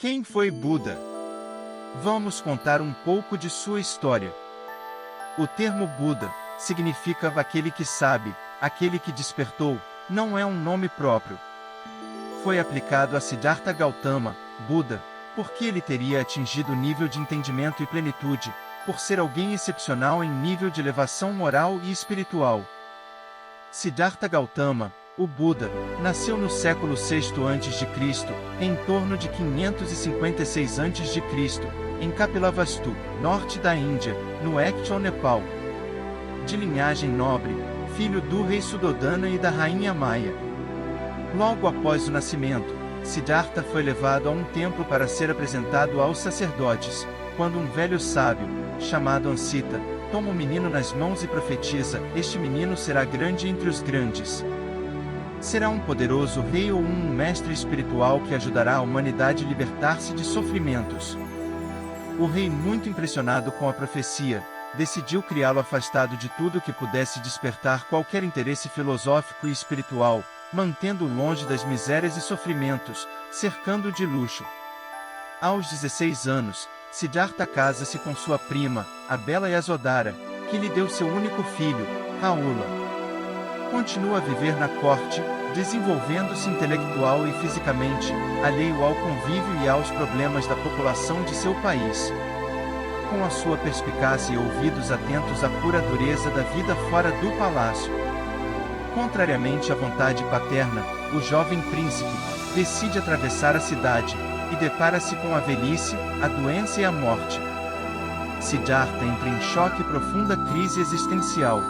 Quem foi Buda? Vamos contar um pouco de sua história. O termo Buda significa aquele que sabe, aquele que despertou, não é um nome próprio. Foi aplicado a Siddhartha Gautama, Buda, porque ele teria atingido o nível de entendimento e plenitude, por ser alguém excepcional em nível de elevação moral e espiritual. Siddhartha Gautama, o Buda, nasceu no século VI a.C., em torno de 556 a.C., em Kapilavastu, norte da Índia, no actual Nepal. De linhagem nobre, filho do rei Suddhodana e da rainha Maya. Logo após o nascimento, Siddhartha foi levado a um templo para ser apresentado aos sacerdotes, quando um velho sábio, chamado Ansita, toma o menino nas mãos e profetiza: este menino será grande entre os grandes. Será um poderoso rei ou um mestre espiritual que ajudará a humanidade a libertar-se de sofrimentos. O rei, muito impressionado com a profecia, decidiu criá-lo afastado de tudo que pudesse despertar qualquer interesse filosófico e espiritual, mantendo-o longe das misérias e sofrimentos, cercando-o de luxo. Aos 16 anos, Siddhartha casa-se com sua prima, a bela Yasodhara, que lhe deu seu único filho, Rahula. Continua a viver na corte, desenvolvendo-se intelectual e fisicamente, alheio ao convívio e aos problemas da população de seu país. Com a sua perspicácia e ouvidos atentos à pura dureza da vida fora do palácio. Contrariamente à vontade paterna, o jovem príncipe decide atravessar a cidade, e depara-se com a velhice, a doença e a morte. Siddhartha entra em choque e profunda crise existencial.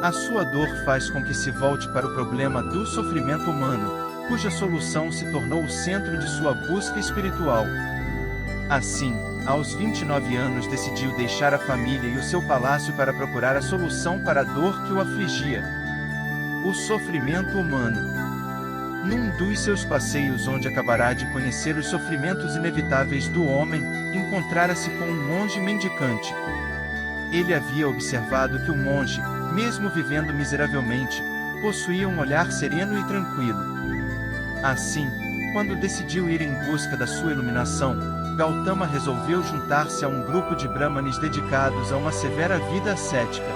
A sua dor faz com que se volte para o problema do sofrimento humano, cuja solução se tornou o centro de sua busca espiritual. Assim, aos 29 anos decidiu deixar a família e o seu palácio para procurar a solução para a dor que o afligia: o sofrimento humano. Num dos seus passeios, onde acabará de conhecer os sofrimentos inevitáveis do homem, encontrara-se com um monge mendicante. Ele havia observado que o monge, mesmo vivendo miseravelmente, possuía um olhar sereno e tranquilo. Assim, quando decidiu ir em busca da sua iluminação, Gautama resolveu juntar-se a um grupo de brahmanes dedicados a uma severa vida ascética.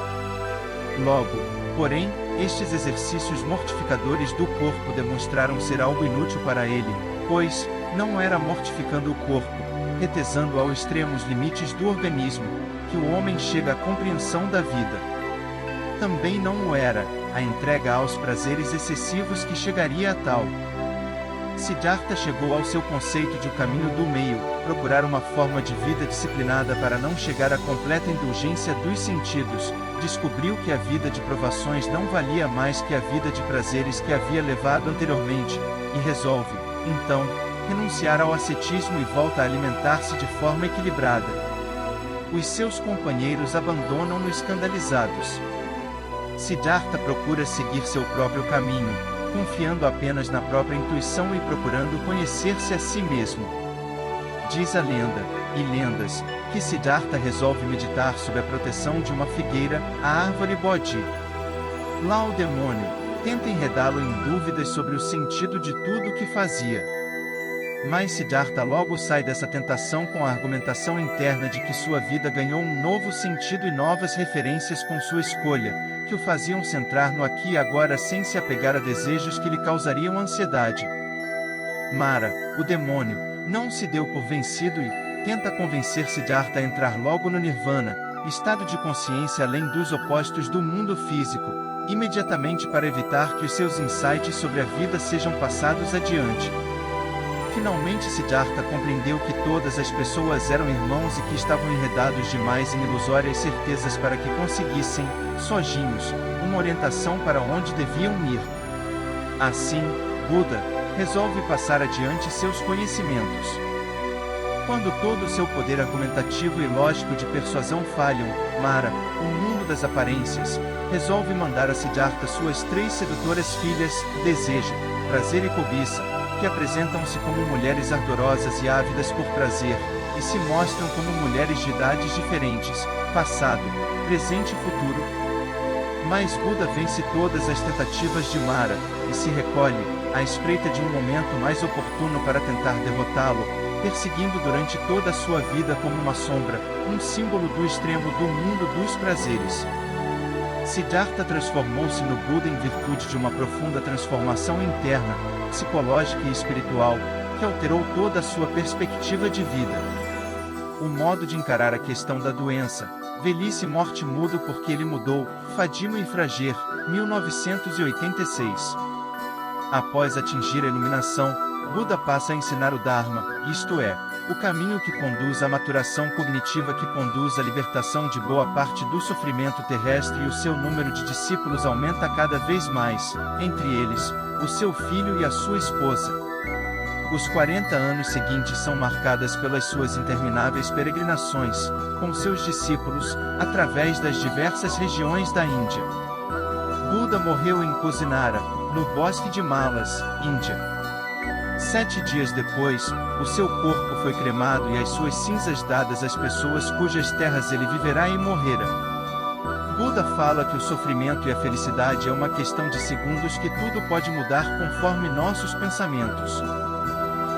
Logo, porém, estes exercícios mortificadores do corpo demonstraram ser algo inútil para ele, pois, não era mortificando o corpo, retesando ao extremo os limites do organismo, que o homem chega à compreensão da vida. Também não o era a entrega aos prazeres excessivos que chegaria a tal. Siddhartha chegou ao seu conceito de o caminho do meio, procurar uma forma de vida disciplinada para não chegar à completa indulgência dos sentidos. Descobriu que a vida de provações não valia mais que a vida de prazeres que havia levado anteriormente, e resolve, então, renunciar ao ascetismo e volta a alimentar-se de forma equilibrada. Os seus companheiros abandonam-no escandalizados. Siddhartha procura seguir seu próprio caminho, confiando apenas na própria intuição e procurando conhecer-se a si mesmo. Diz a lenda, e lendas, que Siddhartha resolve meditar sob a proteção de uma figueira, a árvore Bodhi. Lá o demônio tenta enredá-lo em dúvidas sobre o sentido de tudo o que fazia. Mas Siddhartha logo sai dessa tentação com a argumentação interna de que sua vida ganhou um novo sentido e novas referências com sua escolha, que o faziam centrar no aqui e agora sem se apegar a desejos que lhe causariam ansiedade. Mara, o demônio, não se deu por vencido e tenta convencer Siddhartha a entrar logo no Nirvana, estado de consciência além dos opostos do mundo físico, imediatamente para evitar que os seus insights sobre a vida sejam passados adiante. Finalmente Siddhartha compreendeu que todas as pessoas eram irmãos e que estavam enredados demais em ilusórias certezas para que conseguissem, sozinhos, uma orientação para onde deviam ir. Assim, Buda resolve passar adiante seus conhecimentos. Quando todo o seu poder argumentativo e lógico de persuasão falham, Mara, o mundo das aparências, resolve mandar a Siddhartha suas 3 sedutoras filhas, Desejo, Prazer e Cobiça, que apresentam-se como mulheres ardorosas e ávidas por prazer, e se mostram como mulheres de idades diferentes, passado, presente e futuro. Mas Buda vence todas as tentativas de Mara, e se recolhe, à espreita de um momento mais oportuno para tentar derrotá-lo, perseguindo durante toda a sua vida como uma sombra, um símbolo do extremo do mundo dos prazeres. Siddhartha transformou-se no Buda em virtude de uma profunda transformação interna, psicológica e espiritual, que alterou toda a sua perspectiva de vida. O modo de encarar a questão da doença, velhice e morte muda porque ele mudou. Fadima e Frager, 1986. Após atingir a iluminação, Buda passa a ensinar o Dharma, isto é, o caminho que conduz à maturação cognitiva que conduz à libertação de boa parte do sofrimento terrestre e o seu número de discípulos aumenta cada vez mais, entre eles, o seu filho e a sua esposa. Os 40 anos seguintes são marcadas pelas suas intermináveis peregrinações, com seus discípulos, através das diversas regiões da Índia. Buda morreu em Kusinara, no bosque de Malas, Índia. 7 dias depois, o seu corpo foi cremado e as suas cinzas dadas às pessoas cujas terras ele viverá e morrera. Buda fala que o sofrimento e a felicidade é uma questão de segundos que tudo pode mudar conforme nossos pensamentos.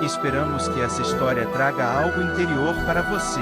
Esperamos que essa história traga algo interior para você.